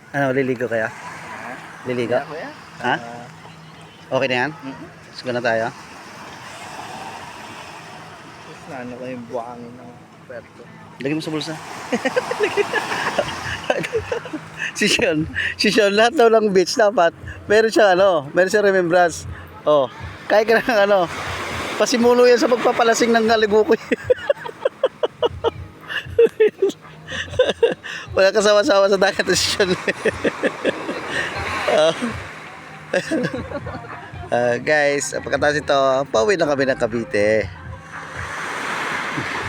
Ano, liligo kaya? Liligo? Kuya? Ha? Okay na yan? Let's go na tayo. Tapos na ano ko yung buhangin ng puerto. Lagay mo sa bulsa. Si Sean, lahat daw ng beach dapat, meron siya meron siya remembrance. Oh, kaya ka ng pasimulo yan sa pagpapalasing ng alibukoy. Wala kasawa-sawa sa dagat si Sean. Guys, pagkatapos ito, pauwi na kami ng Cavite.